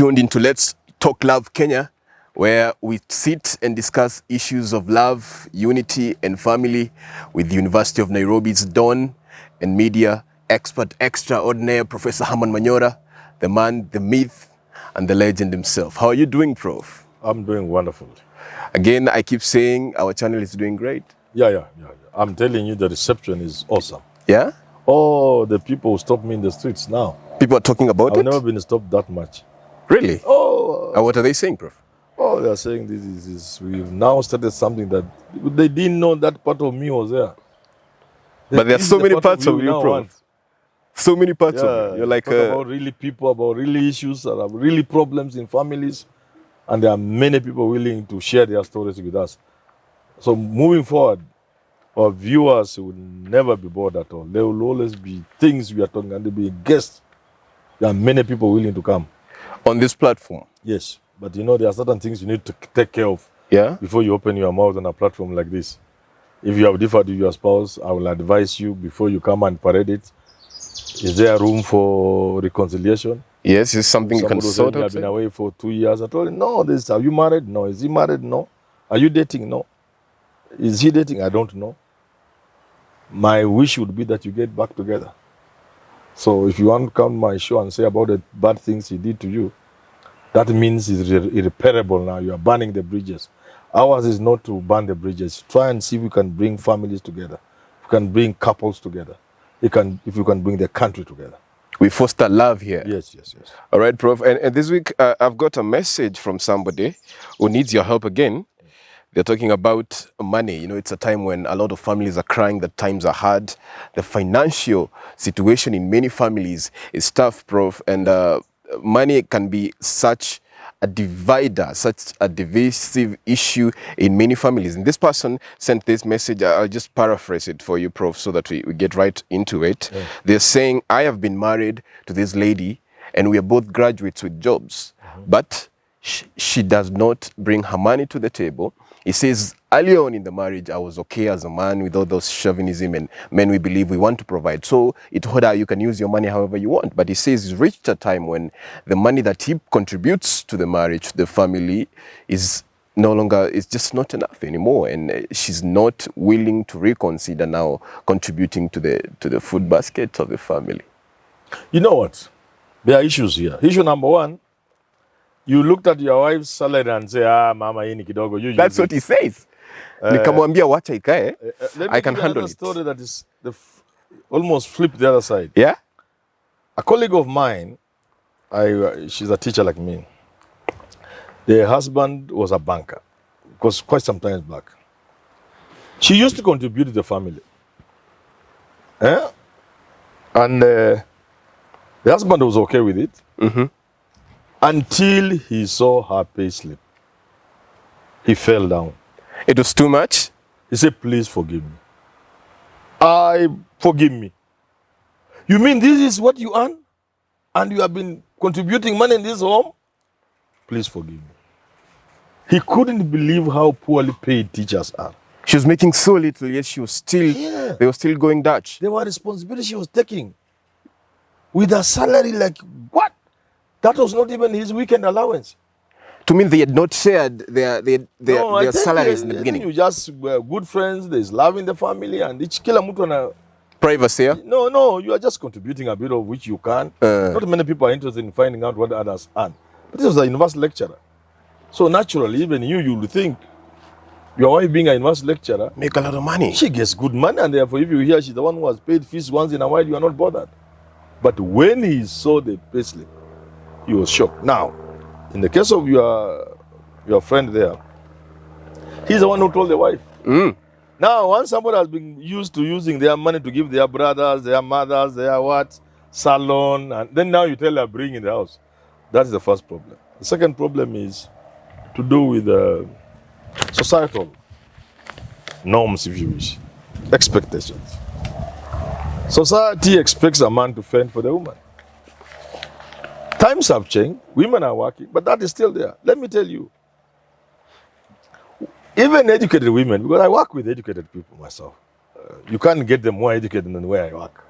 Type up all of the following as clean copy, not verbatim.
tuned into Let's Talk Love Kenya, where we sit and discuss issues of love, unity, and family with the University of Nairobi's Dawn and media expert extraordinaire, Professor Herman Manyora, the man, the myth, and the legend himself. How are you doing, Prof? I'm doing wonderful. Again, I keep saying our channel is doing great. Yeah. I'm telling you, the reception is awesome. Yeah? Oh, the people stop me in the streets now. People are talking about it? I've never been stopped that much. Really? Oh. And what are they saying, Prof? Oh, they're saying this is we've now started something that they didn't know that part of me was there. But there are so many parts of you, now Prof. want. So many parts of you. You're like talk about really people, about really issues, about really problems in families, and there are many people willing to share their stories with us. So moving forward, our viewers will never be bored at all. There will always be things we are talking, and there will be guests. There are many people willing to come on this platform. Yes, but you know there are certain things you need to take care of. Yeah. Before you open your mouth on a platform like this. If you have differed with your spouse, I will advise you before you come and parade it. Is there room for reconciliation? Yes, it's something you can sort out. I've been away for 2 years. I told him, no, are you married? No. Is he married? No. Are you dating? No. Is he dating? I don't know. My wish would be that you get back together. So if you want to come to my show and say about the bad things he did to you, that means it's irreparable now. You are burning the bridges. Ours is not to burn the bridges. Try and see if we can bring families together. If we can bring couples together. If you can bring the country together. We foster love here. Yes. All right, Prof. And this week, I've got a message from somebody who needs your help again. They're talking about money. You know, it's a time when a lot of families are crying that times are hard. The financial situation in many families is tough, Prof. And money can be such a divider, such a divisive issue in many families. And this person sent this message. I'll just paraphrase it for you, Prof, so that we get right into it. Yeah. They're saying, I have been married to this lady and we are both graduates with jobs, but she does not bring her money to the table. He says, earlier on in the marriage, I was okay as a man with all those chauvinism and men we believe we want to provide. So it told her you can use your money however you want. But he says it's reached a time when the money that he contributes to the marriage, to the family, is no longer, it's just not enough anymore. And she's not willing to reconsider now contributing to the food basket of the family. You know what? There are issues here. Issue number one, you looked at your wife's salary and say, mama, hii ni kidogo. That's what he says. Nikamwambia wacha ikae, I can handle it. Story that is almost flip the other side. Yeah? A colleague of mine, she's a teacher like me. The husband was a banker. It was quite some time back. She used to contribute to the family. And the husband was okay with it. Mm-hmm. Until he saw her pay slip. He fell down. It was too much? He said, please forgive me. Forgive me. You mean this is what you earn? And you have been contributing money in this home? Please forgive me. He couldn't believe how poorly paid teachers are. She was making so little, yet she was still, they were still going Dutch. There were responsibilities she was taking. With a salary like, what? That was not even his weekend allowance. To mean they had not shared their salaries in the beginning. You just were good friends, there's love in the family, and each kila mtu ana privacy. Yeah? No, you are just contributing a bit of which you can. Not many people are interested in finding out what others earn. But this was a university lecturer. So naturally, even you will think, your wife being a university lecturer, make a lot of money. She gets good money, and therefore if you hear she's the one who has paid fees once in a while, you are not bothered. But when he saw the payslip, he was shocked. Now, in the case of your friend there, he's the one who told the wife. Now, once somebody has been used to using their money to give their brothers, their mothers, their salon, and then now you tell her bring in the house. That's the first problem. The second problem is to do with societal norms, if you wish, expectations. Society expects a man to fend for the woman. Times have changed, women are working, but that is still there. Let me tell you, even educated women, because I work with educated people myself, you can't get them more educated than where I work.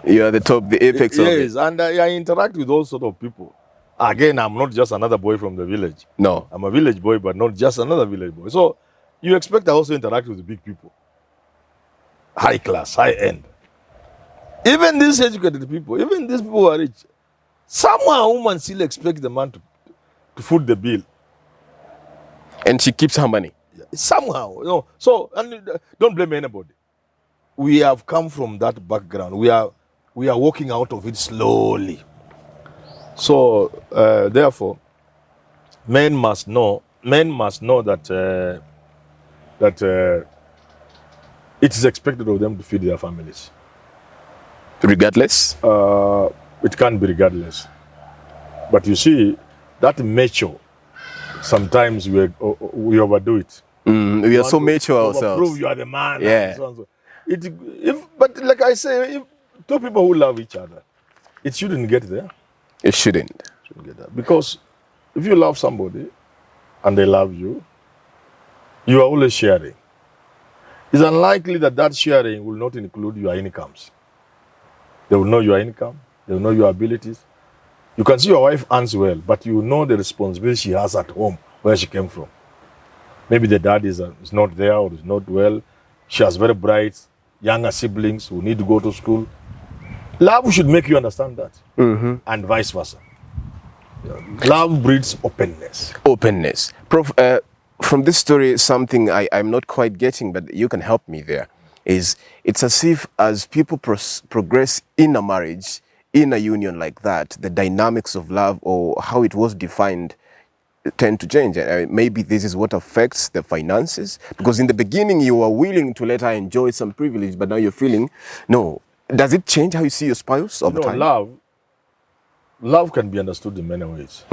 You are the top, the apex of it. Yes, and I interact with all sorts of people. Again, I'm not just another boy from the village. No. I'm a village boy, but not just another village boy. So you expect I also interact with the big people. High class, high end. Even these educated people, even these people who are rich, somehow a woman still expects the man to foot the bill. And she keeps her money. Somehow, you know. So, and don't blame anybody. We have come from that background. We are walking out of it slowly. So, therefore, men must know that it is expected of them to feed their families. Regardless? It can't be regardless. But you see, that mature, sometimes we overdo it. We are so mature Prove ourselves. you are the man. Yeah. And so on, so. But like I say, if two people who love each other, it shouldn't get there. It shouldn't. Because if you love somebody and they love you, you are always sharing. It's unlikely that sharing will not include your incomes. They will know your income. They will know your abilities. You can see your wife earns well, but you know the responsibility she has at home, where she came from. Maybe the dad is not there or is not well. She has very bright younger siblings who need to go to school. Love should make you understand that, and vice versa. Love breeds openness. Openness. Prof, from this story, something I'm not quite getting, but you can help me there, is it's as if as people progress in a marriage, in a union like that, the dynamics of love or how it was defined tend to change. Maybe this is what affects the finances, because in the beginning you were willing to let her enjoy some privilege, but now you're feeling, no. Does it change how you see your spouse over time? Love can be understood in many ways.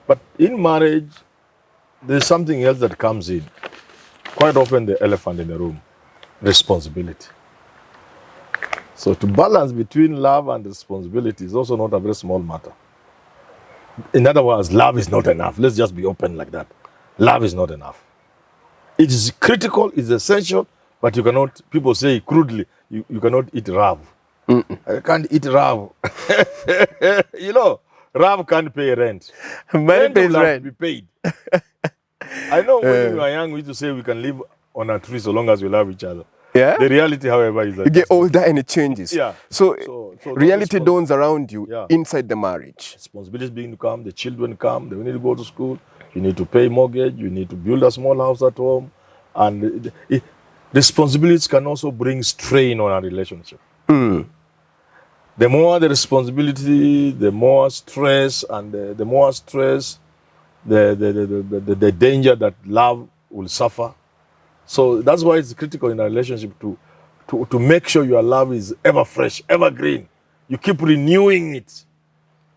But in marriage, there's something else that comes in. Quite often the elephant in the room, responsibility. So to balance between love and responsibility is also not a very small matter. In other words, love is not enough. Let's just be open like that. Love is not enough. It is critical, it's essential, but you cannot, people say crudely, you cannot eat rav. I can't eat rav. You know, rav can't pay rent. Money pays will have rent. to be paid. I know when we were young, we used to say we can live on a tree so long as we love each other. Yeah? The reality, however, is that You get older and it changes. Yeah. So reality dawns around you inside the marriage. Responsibilities being to come, the children come, they need to go to school, you need to pay mortgage, you need to build a small house at home. And responsibilities can also bring strain on a relationship. The more the responsibility, the more stress, and the more stress, the danger that love will suffer. So that's why it's critical in a relationship to make sure your love is ever fresh, ever green. You keep renewing it.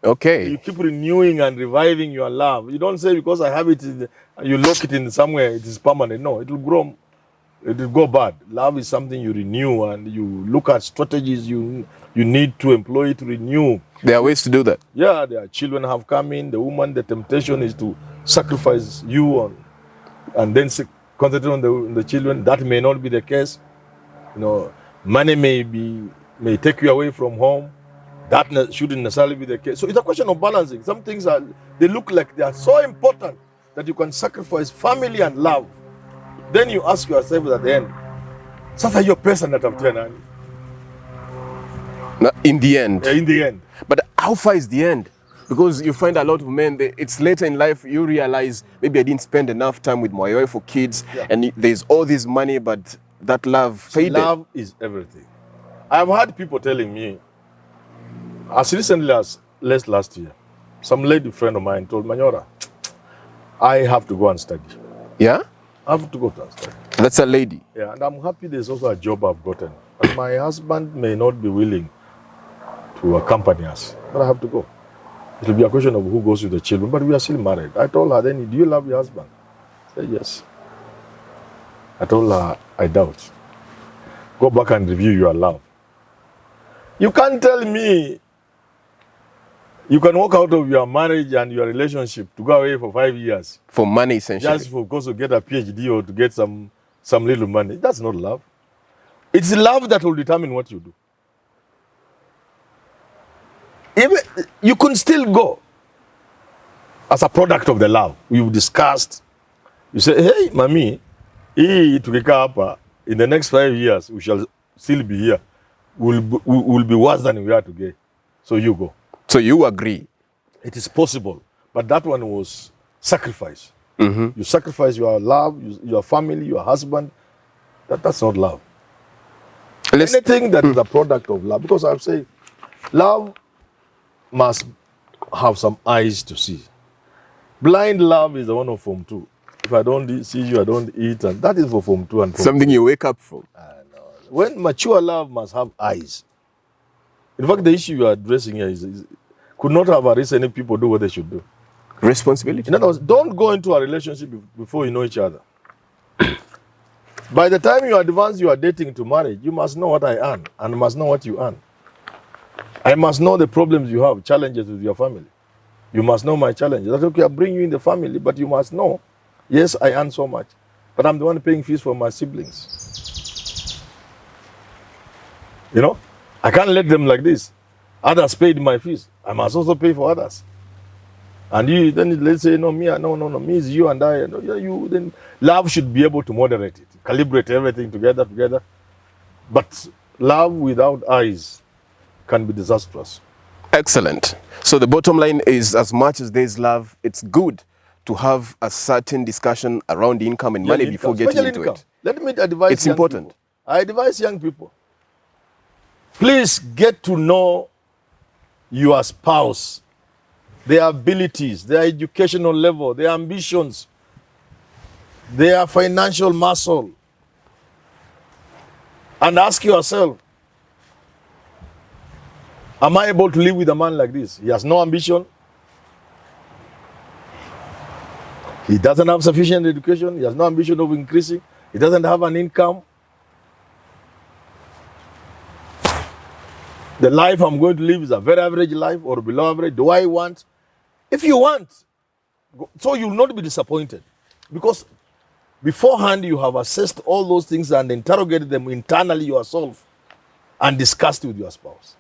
Okay. You keep renewing and reviving your love. You don't say because I have it, you lock it in somewhere, it is permanent. No, it will grow. It will go bad. Love is something you renew, and you look at strategies you need to employ to renew. There are ways to do that. Yeah, their children have come in. The woman, the temptation is to sacrifice you and then concentrate on the children. That may not be the case. You know, money may take you away from home. That shouldn't necessarily be the case. So it's a question of balancing. Some things they look like they are so important that you can sacrifice family and love. Then you ask yourself at the end, sasa your person that I'm telling in the end. in the end. But how far is the end? Because you find a lot of men, it's later in life you realize maybe I didn't spend enough time with my wife or kids, and there's all this money, but that love faded. Love is everything. I've had people telling me, as recently as last year, some lady friend of mine told Manyora, I have to go and study. Yeah? I have to go and study. That's a lady. Yeah, and I'm happy there's also a job I've gotten. And my husband may not be willing to accompany us, but I have to go. It will be a question of who goes with the children, but we are still married. I told her, then, do you love your husband? She said, yes. I told her, I doubt. Go back and review your love. You can't tell me you can walk out of your marriage and your relationship to go away for 5 years. For money, essentially. Just for to get a PhD or to get some little money. That's not love. It's love that will determine what you do. Even, you can still go. as a product of the love. We've discussed. You say, hey, mami, tukikaa hapa, in the next 5 years, we shall still be here. We'll be worse than we are today. So you go. So you agree? It is possible. But that one was sacrifice. Mm-hmm. You sacrifice your love, your family, your husband. That's not love. Anything that is a product of love. Because I'm saying, love must have some eyes to see. Blind love is the one of Form 2. If I don't see you, I don't eat. And that is for Form 2 and Form Something 3. you wake up from. When mature love must have eyes. In fact, the issue you are addressing here is could not have arranged any people do what they should do. Responsibility. In other words, don't go into a relationship before you know each other. By the time you advance, you are dating to marriage, you must know what I earn and must know what you earn. I must know the problems you have, challenges with your family. You must know my challenges. That's okay, I'll bring you in the family, but you must know, yes, I earn so much, but I'm the one paying fees for my siblings. You know, I can't let them like this. Others paid my fees. I must also pay for others. And you then let's say, no, me is you and I. No, you. Then love should be able to moderate it, calibrate everything together. But love without eyes can be disastrous. Excellent. So the bottom line is, as much as there's love, it's good to have a certain discussion around income and money before getting into it. Let me advise. It's important. People. I advise young people. Please get to know your spouse, their abilities, their educational level, their ambitions, their financial muscle. And ask yourself, am I able to live with a man like this? He has no ambition. He doesn't have sufficient education. He has no ambition of increasing. He doesn't have an income. The life I'm going to live is a very average life or below average. Do I want? If you want, so you'll not be disappointed. Because beforehand you have assessed all those things and interrogated them internally yourself and discussed with your spouse.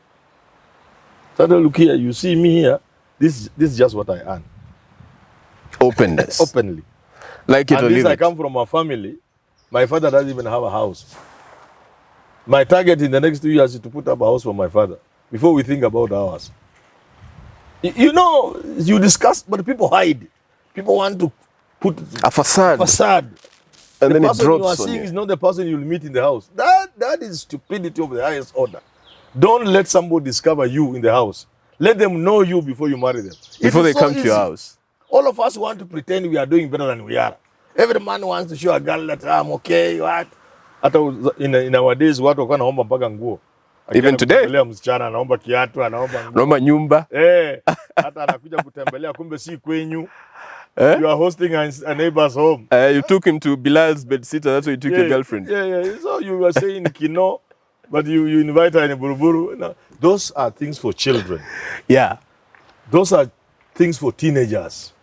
So look here, you see me here, this is just what I earn. Openness. Openly. Like it or and leave this, I it. come from a family, my father doesn't even have a house. My target in the next 2 years is to put up a house for my father before we think about ours. You know, you discuss, but people hide. People want to put A facade. And then it person you are drops on seeing you. is not the person you'll meet in the house. That is stupidity of the highest order. Don't let somebody discover you in the house. Let them know you before you marry them. Before they so come to your easy. house. All of us want to pretend we are doing better than we are. Every man wants to show a girl that I'm okay, what? In our days, watu wakawa naomba mpaka nguo. Even today. Kutembelea msichana anaomba kiatu, anaomba nguo. Roma nyumba. Hata anakuja kutembelea kumbe si kwenyu. You are hosting a neighbor's home. You took him to Bilal's bedsitter, that's why you took your girlfriend. Yeah. So you were saying kino, but you invite her in a buruburu. No, those are things for children. Yeah. Those are things for teenagers.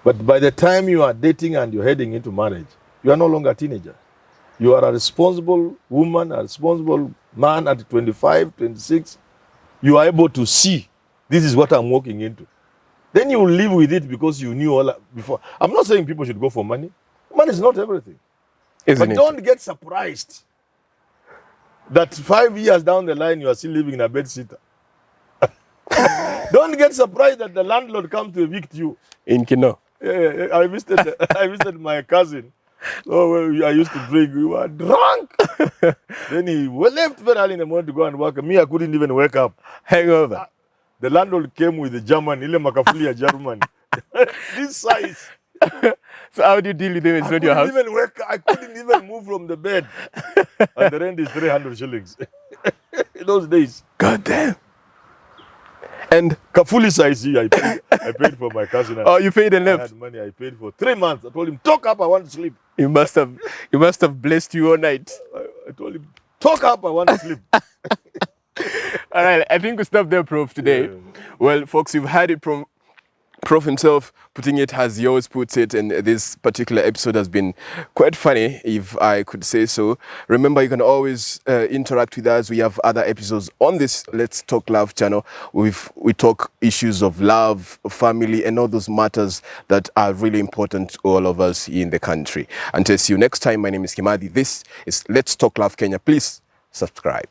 But by the time you are dating and you're heading into marriage, you are no longer a teenager. You are a responsible woman, a responsible man at 25, 26. You are able to see, this is what I'm walking into. Then you will live with it because you knew all before. I'm not saying people should go for money. Money is not everything. Isn't it? Don't get surprised that 5 years down the line, you are still living in a bedsitter. Don't get surprised that the landlord comes to evict you. In Kino. Yeah, I visited my cousin. I used to drink. We were drunk. Then he left very early in the morning to go and work. Me, I couldn't even wake up. Hangover. The landlord came with the German, ile makafuli ya German. This size. So how do you deal with them? It's not your house? I couldn't even move from the bed. And the rent is 300 shillings. In those days. God damn. And Kafuli size, I paid for my cousin. Oh, you paid and I left? had money, I paid for 3 months. I told him, talk up, I want to sleep. He must have blessed you all night. I told him, talk up, I want to sleep. All right, I think we stop there, Prof, today. Yeah. Well, folks, you've heard it from Prof himself putting it as he always puts it, and this particular episode has been quite funny, if I could say so. Remember, you can always interact with us. We have other episodes on this Let's Talk Love channel. We talk issues of love, family, and all those matters that are really important to all of us in the country. Until see you next time, my name is Kimadi. This is Let's Talk Love Kenya. Please subscribe.